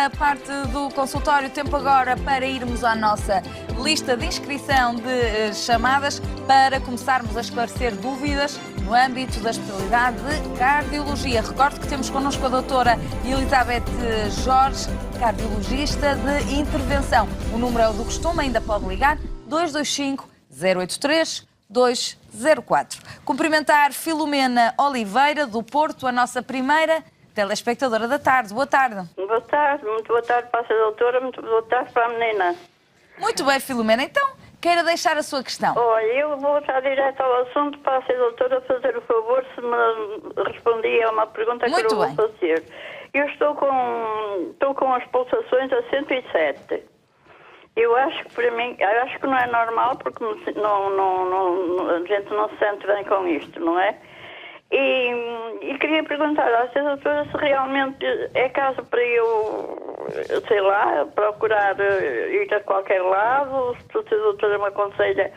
segunda parte do consultório. Tempo agora para irmos à nossa lista de inscrição de chamadas para começarmos a esclarecer dúvidas no âmbito da especialidade de cardiologia. Recordo que temos connosco a doutora Elizabeth Jorge, cardiologista de intervenção. O número é o do costume, ainda pode ligar 225 083 204. Cumprimentar Filomena Oliveira, do Porto, a nossa primeira telespectadora da tarde. Boa tarde. Boa tarde, muito boa tarde para a doutora, muito boa tarde para a menina. Muito bem, Filomena. Então, queira deixar a sua questão. Olha, eu vou já direto ao assunto para a doutora fazer o favor se me respondia a uma pergunta que eu vou fazer. Eu estou com as pulsações a 107. Eu acho que para mim, eu acho que não é normal porque a gente não se sente bem com isto, não é? E queria perguntar à doutora se realmente é caso para eu, sei lá, procurar ir a qualquer lado, se a doutora me aconselha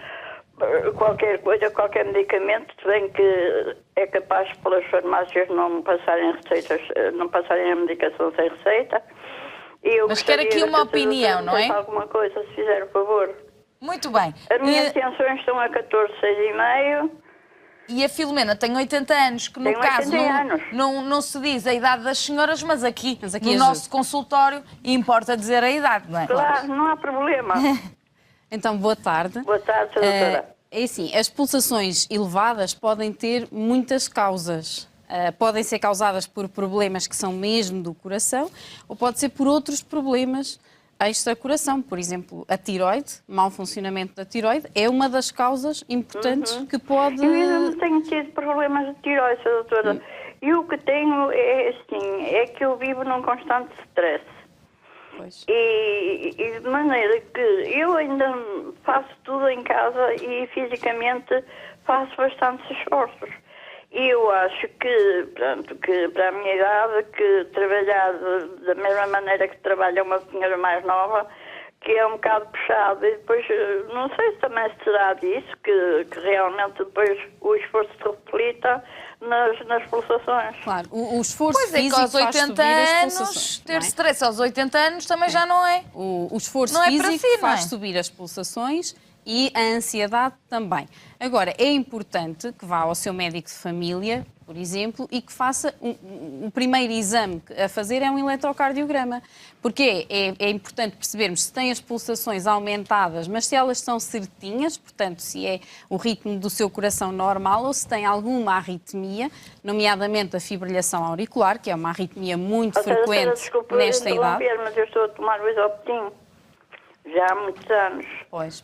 qualquer coisa, qualquer medicamento, se bem que é capaz pelas farmácias não passarem receitas, não passarem a medicação sem receita. Mas quero aqui uma opinião, não é? Alguma coisa, se fizer o favor. Muito bem. As minhas tensões estão a 14,6,5. E a Filomena tem 80 anos, que no caso não se diz a idade das senhoras, mas aqui no nosso consultório importa dizer a idade, não é? Claro, não há problema. Então, boa tarde. Boa tarde, doutora. É assim, as pulsações elevadas podem ter muitas causas. Podem ser causadas por problemas que são mesmo do coração ou pode ser por outros problemas extra-coração. Por exemplo, a tiroide, mau funcionamento da tiroide, é uma das causas importantes que pode... Eu ainda não tenho tido problemas de tiroide, doutora. E o que tenho é assim, é que eu vivo num constante stress. Pois. E de maneira que eu ainda faço tudo em casa e fisicamente faço bastantes esforços. E eu acho que, pronto, que para a minha idade, que trabalhar da mesma maneira que trabalha uma senhora mais nova, que é um bocado puxado. E depois, não sei se também será disso, que realmente depois o esforço se reflita nas pulsações. Claro, o esforço físico aos 80 faz subir as pulsações. Anos, ter stress aos 80 anos também já não é. O esforço não físico é para si, faz subir as pulsações e a ansiedade também. Agora, é importante que vá ao seu médico de família, por exemplo, e que faça o primeiro exame a fazer é um eletrocardiograma. Porque é importante percebermos se tem as pulsações aumentadas, mas se elas são certinhas, portanto, se é o ritmo do seu coração normal ou se tem alguma arritmia, nomeadamente a fibrilhação auricular, que é uma arritmia muito frequente nesta idade. Mas eu estou a tomar o Isoptim já há muitos anos. Pois.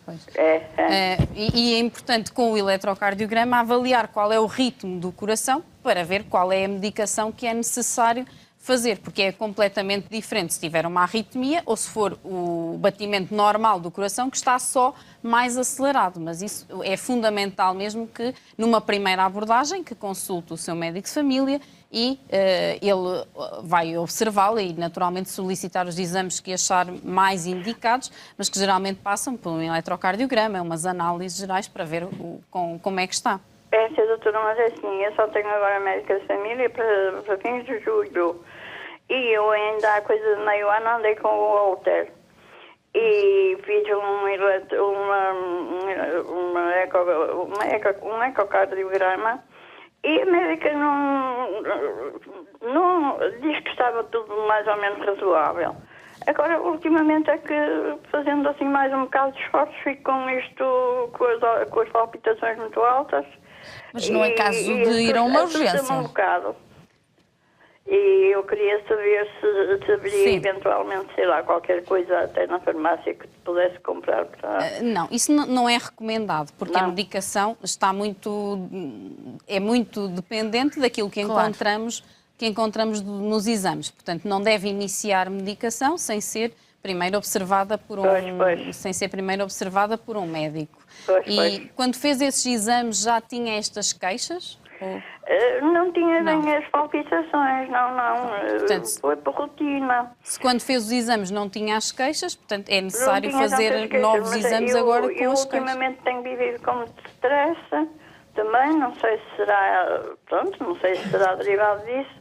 E é importante, com o eletrocardiograma, avaliar qual é o ritmo do coração para ver qual é a medicação que é necessário fazer, porque é completamente diferente se tiver uma arritmia ou se for o batimento normal do coração que está só mais acelerado. Mas isso é fundamental mesmo que, numa primeira abordagem, que consulte o seu médico de família e ele vai observá-la e, naturalmente, solicitar os exames que achar mais indicados, mas que geralmente passam por um eletrocardiograma, umas análises gerais para ver como é que está. É, doutora, mas é assim, eu só tenho agora médica de família para fins de julho. E eu ainda há coisa de meio ano andei com o Walter. E fiz um ecocardiograma. E a médica não diz que estava tudo mais ou menos razoável. Agora, ultimamente é que, fazendo assim mais um bocado de esforço, fico com isto, com as palpitações muito altas. Mas não é caso de ir a uma urgência. Um bocado. E eu queria saber se haveria eventualmente, sei lá, qualquer coisa até na farmácia que pudesse comprar para... Não, isso não é recomendado, porque a medicação é muito dependente daquilo que encontramos nos exames. Portanto, não deve iniciar medicação sem ser primeiro observada por um médico. Quando fez esses exames já tinha estas queixas? Não tinha nem as palpitações, não. Portanto, foi por rotina. Se quando fez os exames não tinha as queixas, portanto é necessário fazer novos exames agora com as queixas. Eu ultimamente tenho vivido com muito stress também, não sei se será, não sei se será derivado disso.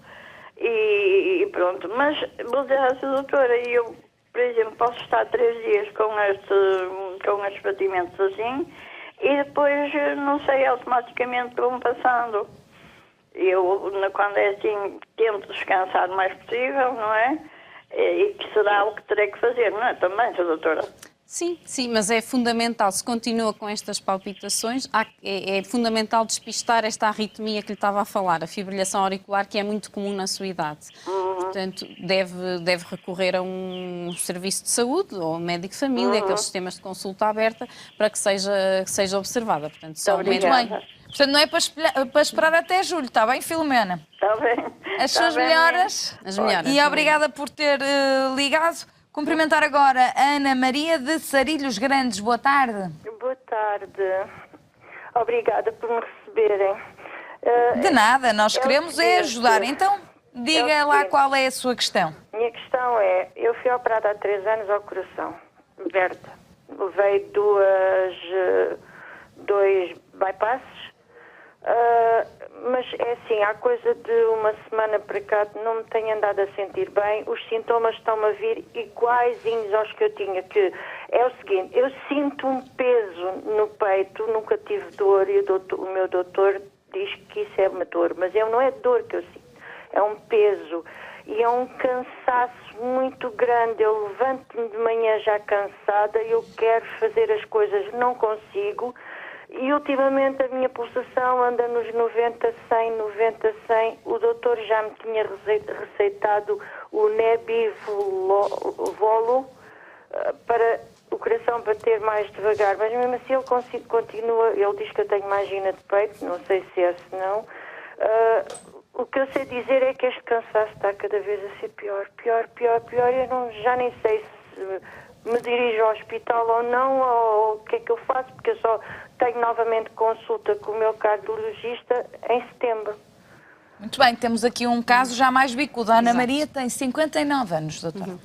E pronto, mas vou dizer à sua doutora, eu, por exemplo, posso estar 3 dias com estes batimentos assim e depois, não sei, automaticamente vão passando. Eu, quando é assim, tento descansar o mais possível, não é? E que será o que terei que fazer, não é? Também, sua doutora. Sim, sim, mas é fundamental, se continua com estas palpitações, é fundamental despistar esta arritmia que lhe estava a falar, a fibrilhação auricular, que é muito comum na sua idade. Portanto, deve recorrer a um serviço de saúde ou um médico de família, aqueles sistemas de consulta aberta, para que seja observada. Portanto, só muito bem. Portanto, não é para esperar até julho, está bem, Filomena? Está bem. As suas melhoras. As melhoras. E obrigada por ter ligado. Cumprimentar agora a Ana Maria de Sarilhos Grandes. Boa tarde. Boa tarde. Obrigada por me receberem. De nada, nós queremos ajudar. Então, diga lá qual é a sua questão. Minha questão é, eu fui operada há 3 anos ao coração, Berta. Levei 2 bypasses, mas é assim, há coisa de uma semana para cá não me tenho andado a sentir bem, os sintomas estão-me a vir iguaizinhos aos que eu tinha, que é o seguinte, eu sinto um peso no peito, nunca tive dor e o meu doutor diz que isso é uma dor, mas não é dor que eu sinto, é um peso e é um cansaço muito grande, eu levanto-me de manhã já cansada, eu quero fazer as coisas, não consigo. E ultimamente a minha pulsação anda nos 90, 100, 90, 100. O doutor já me tinha receitado o Nebivolo para o coração bater mais devagar. Mas mesmo assim ele continua, ele diz que eu tenho mais angina de peito, não sei se é se não. O que eu sei dizer é que este cansaço está cada vez a ser pior. Eu já nem sei se me dirijo ao hospital ou não, ou o que é que eu faço, porque eu só tenho novamente consulta com o meu cardiologista em setembro. Muito bem, temos aqui um caso já mais bicudo. A Ana Maria tem 59 anos, doutora.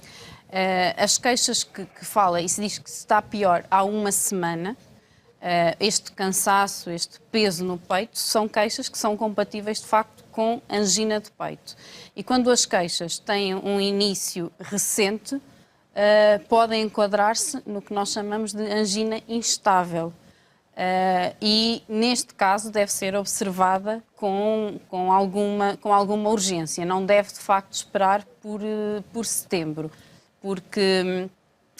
As queixas que fala, e se diz que está pior há uma semana, este cansaço, este peso no peito, são queixas que são compatíveis de facto com angina de peito. E quando as queixas têm um início recente, podem enquadrar-se no que nós chamamos de angina instável. E, neste caso, deve ser observada com alguma urgência. Não deve, de facto, esperar por setembro, porque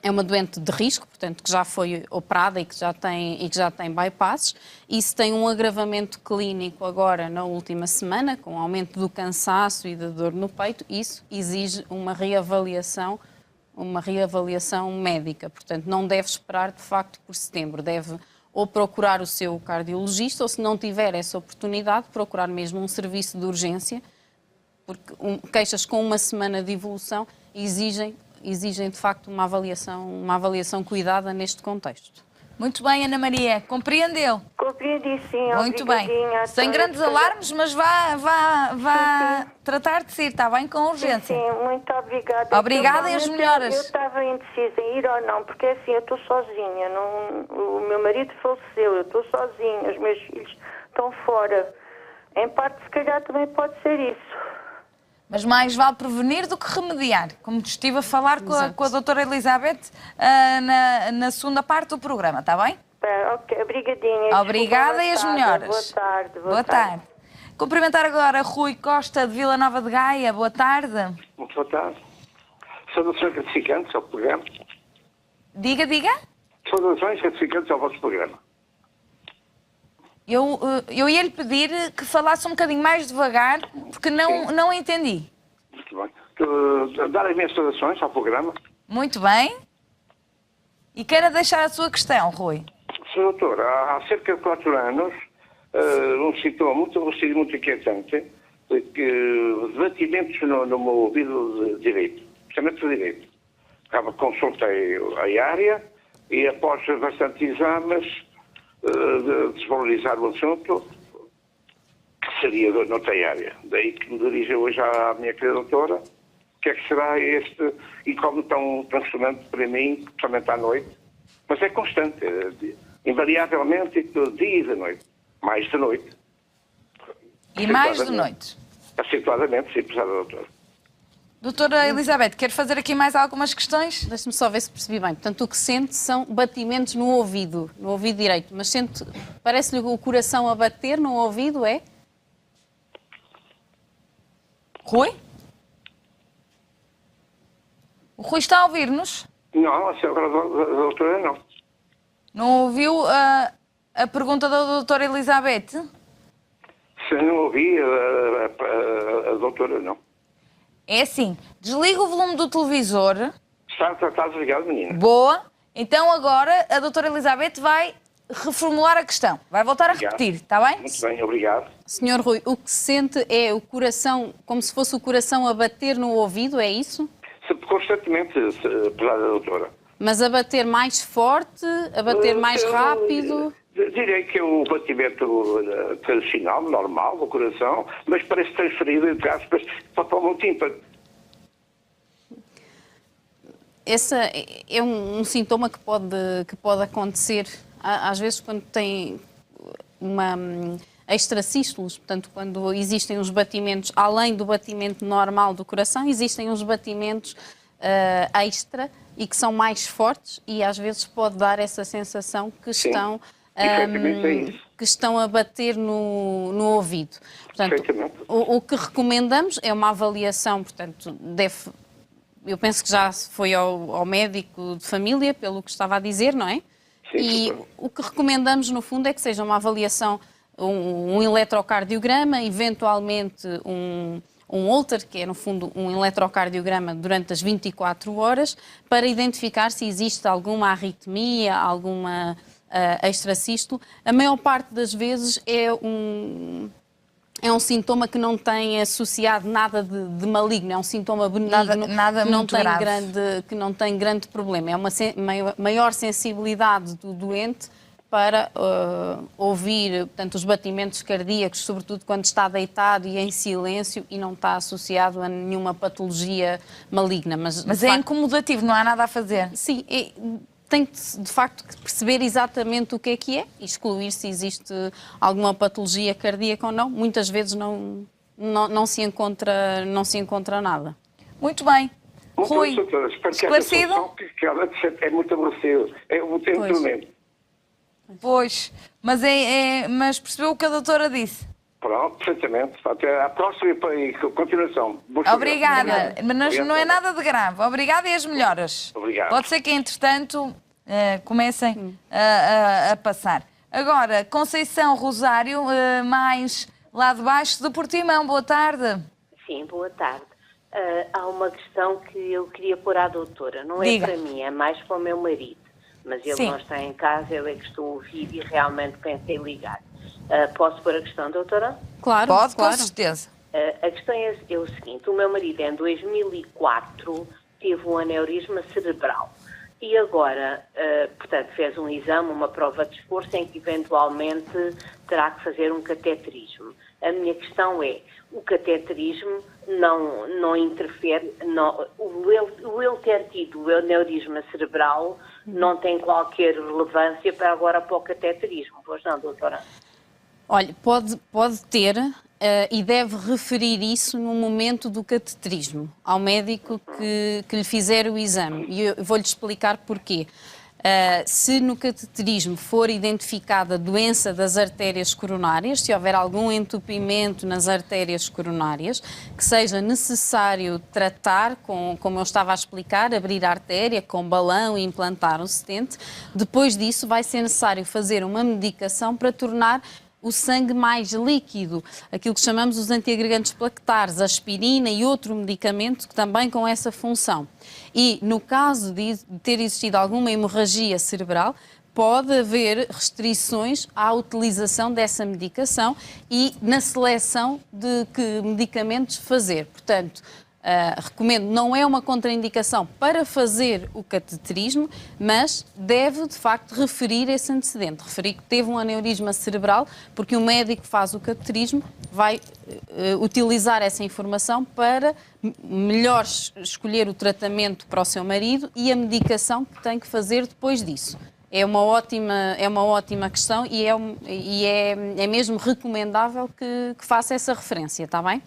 é uma doente de risco, portanto, que já foi operada e que já tem bypasses, e se tem um agravamento clínico agora na última semana, com aumento do cansaço e da dor no peito, isso exige uma reavaliação médica. Portanto, não deve esperar, de facto, por setembro. Deve ou procurar o seu cardiologista, ou se não tiver essa oportunidade, procurar mesmo um serviço de urgência, porque queixas com uma semana de evolução exigem de facto uma avaliação cuidada neste contexto. Muito bem, Ana Maria, compreendeu? Compreendi, sim. Muito bem. Sem grandes alarmes, mas vá tratar de si, está bem, com urgência. Sim, muito obrigada. Obrigada e as melhoras. Eu estava indecisa em ir ou não, porque assim, eu estou sozinha, o meu marido faleceu, eu estou sozinha, os meus filhos estão fora. Em parte, se calhar, também pode ser isso. Mas mais vale prevenir do que remediar, como estive a falar com a doutora Elizabeth na segunda parte do programa, está bem? Ok, obrigadinha. Obrigada e as melhoras. Boa tarde. Boa tarde. Cumprimentar agora Rui Costa de Vila Nova de Gaia. Boa tarde. Muito boa tarde. Saudações gratificantes ao programa. Diga. Saudações gratificantes ao vosso programa. Eu ia-lhe pedir que falasse um bocadinho mais devagar, porque não entendi. Muito bem. Dar as minhas saudações ao programa. Muito bem. E quero deixar a sua questão, Rui. Sr. Doutor, há cerca de 4 anos, um sintoma muito inquietante, de batimentos no meu ouvido direito, especialmente o direito. Consultei a área e após bastante exames, de desvalorizar o assunto, que seria noutra área. Daí que me dirijo hoje à minha querida doutora, o que é que será este, e como tão transformante para mim, principalmente à noite, mas é constante, invariavelmente, dia e de noite, mais de noite. E mais de noite? acentuadamente, sim, prezada doutora. Doutora Elizabeth, quer fazer aqui mais algumas questões? Deixe-me só ver se percebi bem. Portanto, o que sente são batimentos no ouvido direito. Mas sente, parece-lhe o coração a bater no ouvido, é? Rui? O Rui está a ouvir-nos? Não, a senhora doutora não. Não ouviu a pergunta da doutora Elizabeth? Se não ouvi, a doutora não. É assim, desliga o volume do televisor. Está desligado, menina. Boa. Então agora a doutora Elizabeth vai reformular a questão. Vai voltar a Obrigado. repetir, está bem? Muito bem, obrigado. Senhor Rui, o que sente é o coração, como se fosse o coração a bater no ouvido, é isso? Constantemente, prezada doutora. Mas a bater mais forte, a bater mais rápido? Direi que é o batimento tradicional, normal, do coração, mas parece transferido, entre aspas, para o meu tímpano. Esse é um sintoma que pode acontecer, às vezes, quando tem uma extrasístolos, portanto, quando existem os batimentos, além do batimento normal do coração, existem os batimentos extra e que são mais fortes e às vezes pode dar essa sensação que estão a bater no ouvido. Portanto, o que recomendamos é uma avaliação, portanto, eu penso que já foi ao médico de família, pelo que estava a dizer, não é? Sim, e o que recomendamos, no fundo, é que seja uma avaliação, um eletrocardiograma, eventualmente um Holter, que é, no fundo, um eletrocardiograma durante as 24 horas, para identificar se existe alguma arritmia, alguma extrasístolo. A maior parte das vezes é um sintoma que não tem associado nada de maligno, é um sintoma benigno, nada que, não muito tem grave. que não tem grande problema. É uma maior sensibilidade do doente para ouvir, portanto, os batimentos cardíacos, sobretudo quando está deitado e em silêncio e não está associado a nenhuma patologia maligna. Mas é facto, incomodativo, não há nada a fazer. Sim, tem de facto que perceber exatamente o que é e excluir se existe alguma patologia cardíaca ou não. Muitas vezes não se encontra nada. Muito bem. Rui, esclarecido? Que é muito aborrecido. É um tempo. Pois, mas percebeu o que a doutora disse? Pronto, perfeitamente. Até à próxima e continuação. Obrigada. Mas não é nada de grave. Obrigada e as melhoras. Obrigado. Pode ser que, entretanto, comecem a passar. Agora, Conceição Rosário, mais lá de baixo de Portimão. Boa tarde. Sim, boa tarde. Há uma questão que eu queria pôr à doutora. Não Diga. É para mim, é mais para o meu marido. Mas ele não está em casa, eu é que estou a ouvir e realmente pensei em ligar. Posso pôr a questão, doutora? Claro, pode, claro. Com certeza. A questão é o seguinte, o meu marido em 2004 teve um aneurisma cerebral e agora, portanto, fez um exame, uma prova de esforço em que eventualmente terá que fazer um cateterismo. A minha questão é, o cateterismo não interfere, ele ter tido o aneurisma cerebral não tem qualquer relevância para agora para o cateterismo, pois não, doutora? Olha, pode ter e deve referir isso no momento do cateterismo ao médico que lhe fizer o exame. E eu vou-lhe explicar porquê. Se no cateterismo for identificada a doença das artérias coronárias, se houver algum entupimento nas artérias coronárias, que seja necessário tratar, como eu estava a explicar, abrir a artéria com balão e implantar um stent, depois disso vai ser necessário fazer uma medicação para tornar o sangue mais líquido, aquilo que chamamos os antiagregantes plaquetares, a aspirina e outro medicamento que também com essa função. E no caso de ter existido alguma hemorragia cerebral, pode haver restrições à utilização dessa medicação e na seleção de que medicamentos fazer. Portanto, recomendo, não é uma contraindicação para fazer o cateterismo, mas deve, de facto, referir esse antecedente. Referir que teve um aneurisma cerebral, porque o médico que faz o cateterismo vai utilizar essa informação para melhor escolher o tratamento para o seu marido e a medicação que tem que fazer depois disso. É uma ótima questão e é mesmo recomendável que faça essa referência, está bem?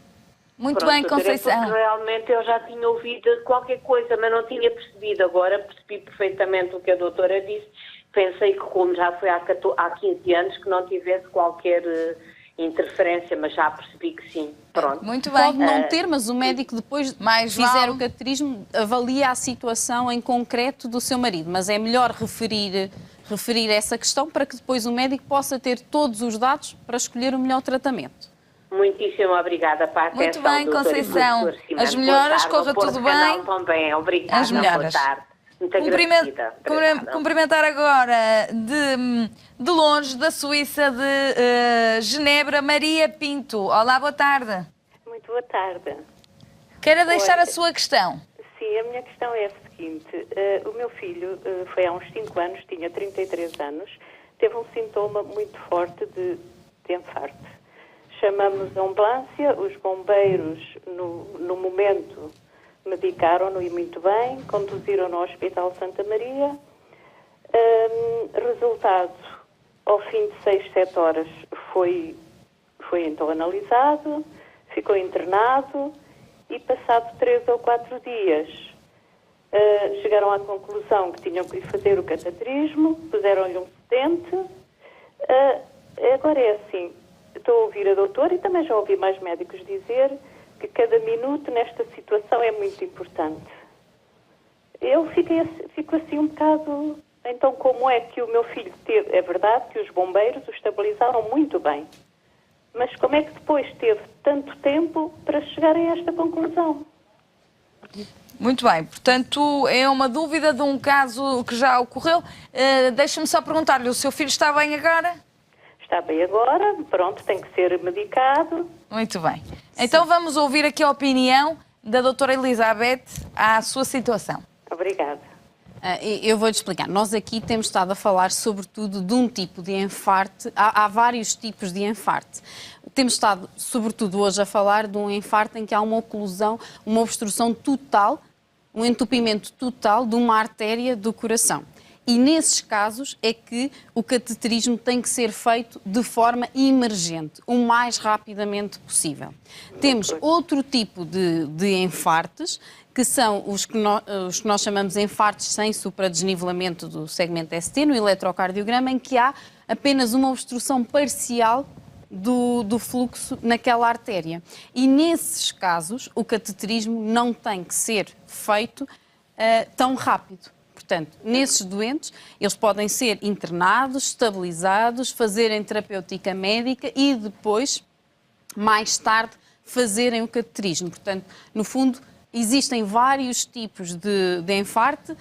Muito Pronto, bem, doutora, Conceição. porque realmente eu já tinha ouvido qualquer coisa, mas não tinha percebido. Agora percebi perfeitamente o que a doutora disse. Pensei que, como já foi há 15 anos, que não tivesse qualquer interferência, mas já percebi que sim. Pronto. Muito bem. Pode não ter, mas o médico depois fizer vale. o cateterismo, avalia a situação em concreto do seu marido, mas é melhor referir essa questão para que depois o médico possa ter todos os dados para escolher o melhor tratamento. Muitíssimo obrigada para a atenção. Muito bem, Conceição. As melhoras, corra tudo bem. Também. Obrigada. As melhoras. Boa tarde. Muito agradecida. Cumprimentar agora de longe, da Suíça, de Genebra, Maria Pinto. Olá, boa tarde. Muito boa tarde. Quero deixar a sua questão. Sim, a minha questão é a seguinte. O meu filho foi há uns 5 anos, tinha 33 anos, teve um sintoma muito forte de infarto. Chamamos a ambulância, os bombeiros, no momento, medicaram-no e muito bem, conduziram-no ao Hospital Santa Maria. Resultado, ao fim de 6, 7 horas, foi então analisado, ficou internado e passado 3 ou 4 dias chegaram à conclusão que tinham que lhe fazer o cateterismo, puseram-lhe um stent. Agora é assim, estou a ouvir a doutora e também já ouvi mais médicos dizer que cada minuto nesta situação é muito importante. Eu fico assim um bocado... Então, como é que o meu filho teve... É verdade que os bombeiros o estabilizaram muito bem, mas como é que depois teve tanto tempo para chegarem a esta conclusão? Muito bem, portanto, é uma dúvida de um caso que já ocorreu. Deixa-me só perguntar-lhe, o seu filho está bem agora? Está bem agora, pronto, tem que ser medicado. Muito bem. Então vamos ouvir aqui a opinião da doutora Elizabeth à sua situação. Obrigada. Eu vou-lhe explicar. Nós aqui temos estado a falar sobretudo de um tipo de enfarte. Há vários tipos de enfarte. Temos estado, sobretudo hoje, a falar de um enfarte em que há uma oclusão, uma obstrução total, um entupimento total de uma artéria do coração. E nesses casos é que o cateterismo tem que ser feito de forma emergente, o mais rapidamente possível. Temos outro tipo de enfartes, que são os que nós chamamos de enfartes sem supradesnivelamento do segmento ST, no eletrocardiograma, em que há apenas uma obstrução parcial do fluxo naquela artéria. E nesses casos, o cateterismo não tem que ser feito tão rápido. Portanto, nesses doentes, eles podem ser internados, estabilizados, fazerem terapêutica médica e depois, mais tarde, fazerem o cateterismo. Portanto, no fundo, existem vários tipos de enfarte.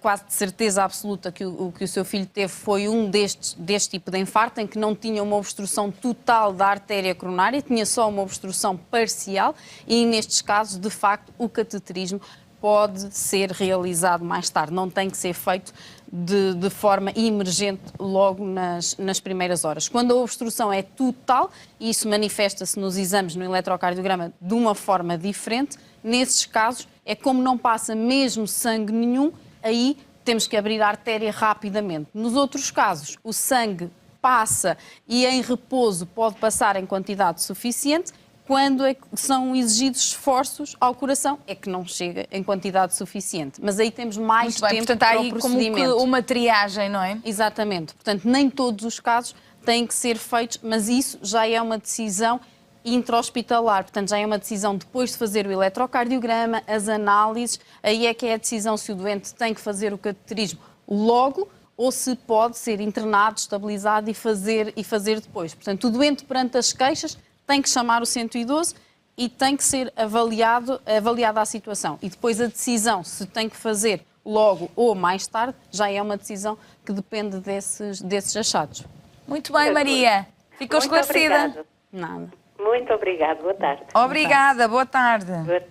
Quase de certeza absoluta que o seu filho teve foi um deste tipo de infarto, em que não tinha uma obstrução total da artéria coronária, tinha só uma obstrução parcial e, nestes casos, de facto, o cateterismo pode ser realizado mais tarde, não tem que ser feito de forma emergente logo nas primeiras horas. Quando a obstrução é total, e isso manifesta-se nos exames no eletrocardiograma de uma forma diferente, nesses casos é como não passa mesmo sangue nenhum, aí temos que abrir a artéria rapidamente. Nos outros casos, o sangue passa e em repouso pode passar em quantidade suficiente. Quando são exigidos esforços ao coração, é que não chega em quantidade suficiente. Mas aí temos mais tempo portanto, há para o aí procedimento. como que uma triagem, não é? Exatamente. Portanto, nem todos os casos têm que ser feitos, mas isso já é uma decisão intra-hospitalar. Portanto, já é uma decisão depois de fazer o eletrocardiograma, as análises, aí é que é a decisão se o doente tem que fazer o cateterismo logo ou se pode ser internado, estabilizado e fazer depois. Portanto, o doente perante as queixas tem que chamar o 112 e tem que ser avaliada a situação. E depois a decisão, se tem que fazer logo ou mais tarde, já é uma decisão que depende desses achados. Muito bem, Maria. Ficou esclarecida? Obrigada. Nada. Muito obrigada. Boa tarde. Obrigada. Boa tarde. Boa...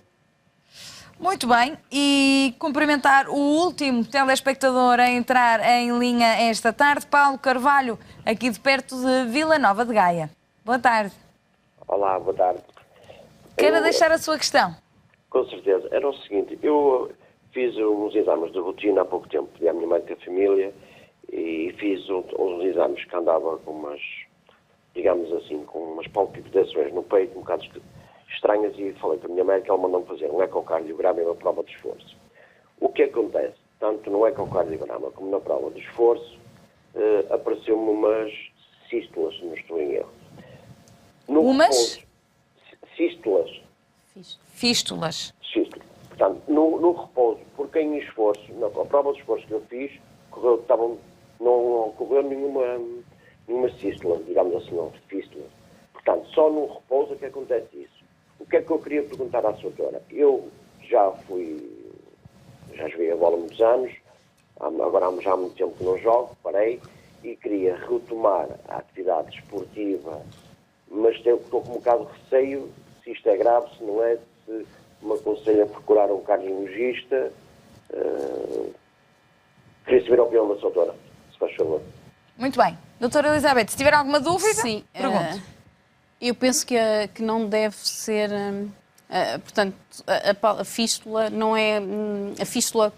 Muito bem. E cumprimentar o último telespectador a entrar em linha esta tarde, Paulo Carvalho, aqui de perto de Vila Nova de Gaia. Boa tarde. Olá, boa tarde. Quero deixar a sua questão. Com certeza. Era o seguinte, eu fiz uns exames de rotina há pouco tempo, pedi à minha mãe ter família e fiz uns exames que andava com umas, digamos assim, com umas palpitações no peito um bocado estranhas e falei para a minha médica, ela mandou-me fazer um ecocardiograma e uma prova de esforço. O que acontece? Tanto no ecocardiograma como na prova de esforço, apareceu-me umas sístolas, se não estou em erro. Umas? Sístolas. Fístulas. Sístolas. Portanto, no repouso, porque em esforço, na prova de esforço que eu fiz, não ocorreu nenhuma sístula, digamos assim, não, fístula. Portanto, só no repouso é que acontece isso. O que é que eu queria perguntar à doutora? Eu já joguei a bola há muitos anos, agora já há muito tempo que não jogo, parei, e queria retomar a atividade esportiva, mas estou com um bocado de receio se isto é grave, se não é, se me aconselho a procurar um cardiologista. Queria saber a opinião da doutora, se faz favor. Muito bem. Doutora Elizabeth, se tiver alguma dúvida, sim, pergunte. Eu penso que não deve ser... portanto, a fístula não é... A fístula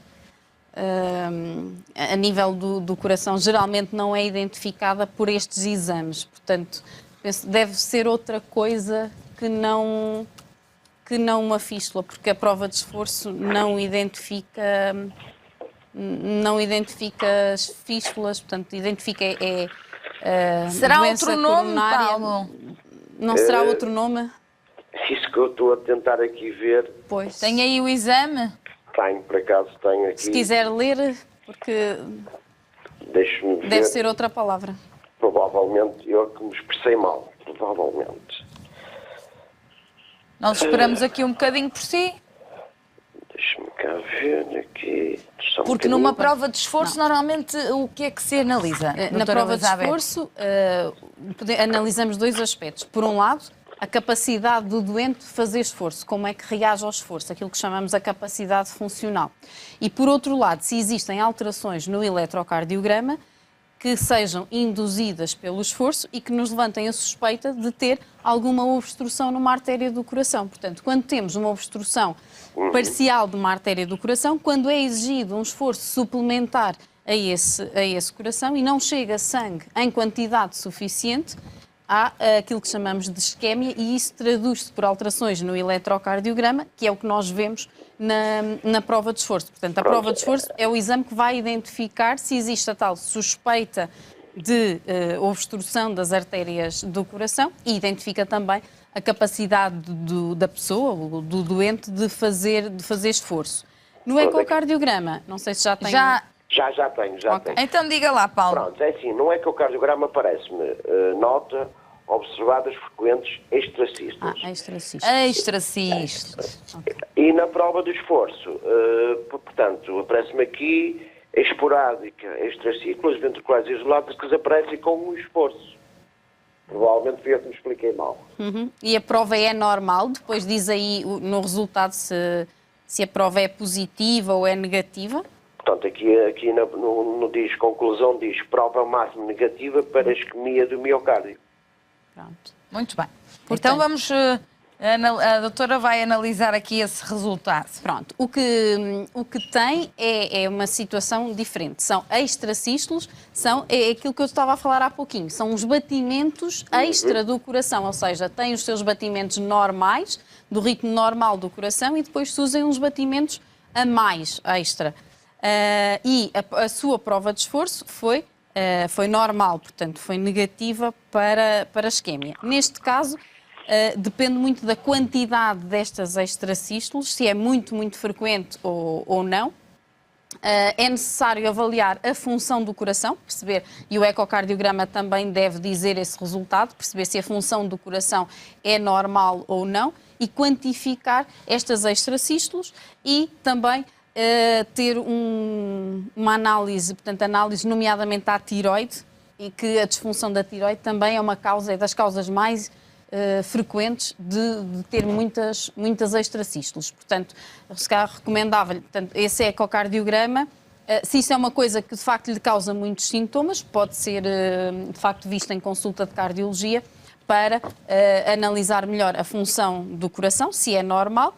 a nível do coração geralmente não é identificada por estes exames. Portanto, penso que deve ser outra coisa que não uma fístula, porque a prova de esforço não identifica as fístulas, portanto, identifica será doença outro nome, coronária. Paulo? Não será outro nome? Isso que eu estou a tentar aqui ver. Pois. Tem aí o exame? Tenho, por acaso tenho aqui. Se quiser ler, porque deixe-me ver. Deve ser outra palavra. Provavelmente, eu que me expressei mal. Provavelmente. Nós esperamos aqui um bocadinho por si. Deixe-me cá ver aqui. Porque numa prova de esforço, normalmente, o que é que se analisa? Na prova de esforço, analisamos dois aspectos. Por um lado, a capacidade do doente de fazer esforço, como é que reage ao esforço, aquilo que chamamos a capacidade funcional. E, por outro lado, se existem alterações no eletrocardiograma que sejam induzidas pelo esforço e que nos levantem a suspeita de ter alguma obstrução numa artéria do coração. Portanto, quando temos uma obstrução parcial de uma artéria do coração, quando é exigido um esforço suplementar a esse coração e não chega sangue em quantidade suficiente, há aquilo que chamamos de isquémia e isso traduz-se por alterações no eletrocardiograma, que é o que nós vemos na prova de esforço. Portanto, a prova de esforço é o exame que vai identificar se existe a tal suspeita de obstrução das artérias do coração e identifica também a capacidade da pessoa, do doente, de fazer esforço. No ecocardiograma, não sei se já tem... Já tenho. Então diga lá, Paulo. Pronto, é assim, no ecocardiograma aparece-me nota observadas frequentes extracístolas. Extracístolas. Okay. E na prova de esforço, portanto, aparece-me aqui esporádica, extracístolas ventriculares isoladas que desaparecem com o esforço. Provavelmente fui eu que me expliquei mal. Uhum. E a prova é normal? Depois diz aí no resultado se a prova é positiva ou é negativa? Portanto, aqui no diz conclusão, diz prova máxima negativa para a isquemia do miocárdio. Pronto. Muito bem. Então vamos... A doutora vai analisar aqui esse resultado. Pronto. O que tem é uma situação diferente. São extracístolos, é aquilo que eu estava a falar há pouquinho. São os batimentos extra do coração, ou seja, tem os seus batimentos normais, do ritmo normal do coração, e depois surgem uns batimentos a mais extra. E a sua prova de esforço foi normal, portanto, foi negativa para a isquémia. Neste caso, depende muito da quantidade destas extracístolos, se é muito, muito frequente ou não. É necessário avaliar a função do coração, perceber, e o ecocardiograma também deve dizer esse resultado, perceber se a função do coração é normal ou não, e quantificar estas extracístolos e também ter uma análise, portanto, análise nomeadamente à tiroide, e que a disfunção da tiroide também é das causas mais frequentes de ter muitas extracístolos. Portanto, se calhar recomendável, esse ecocardiograma, se isso é uma coisa que de facto lhe causa muitos sintomas, pode ser de facto visto em consulta de cardiologia para analisar melhor a função do coração, se é normal,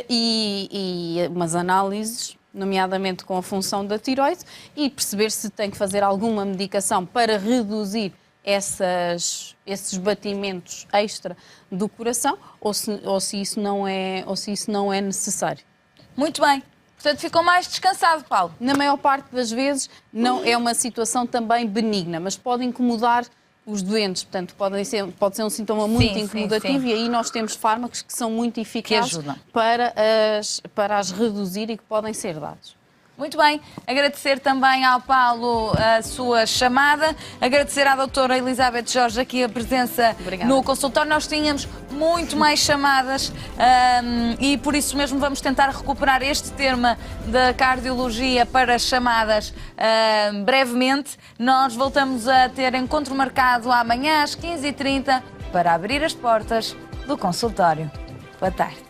e umas análises, nomeadamente com a função da tiroide, e perceber se tem que fazer alguma medicação para reduzir esses batimentos extra do coração ou se isso não é necessário. Muito bem. Portanto, ficou mais descansado, Paulo. Na maior parte das vezes não é uma situação também benigna, mas pode incomodar os doentes. Portanto, pode ser um sintoma muito incomodativo e aí nós temos fármacos que são muito eficazes para as reduzir e que podem ser dados. Muito bem, agradecer também ao Paulo a sua chamada, agradecer à doutora Elizabeth Jorge aqui a presença no consultório. Nós tínhamos muito mais chamadas e por isso mesmo vamos tentar recuperar este tema da cardiologia para chamadas brevemente. Nós voltamos a ter encontro marcado amanhã às 15h30 para abrir as portas do consultório. Boa tarde.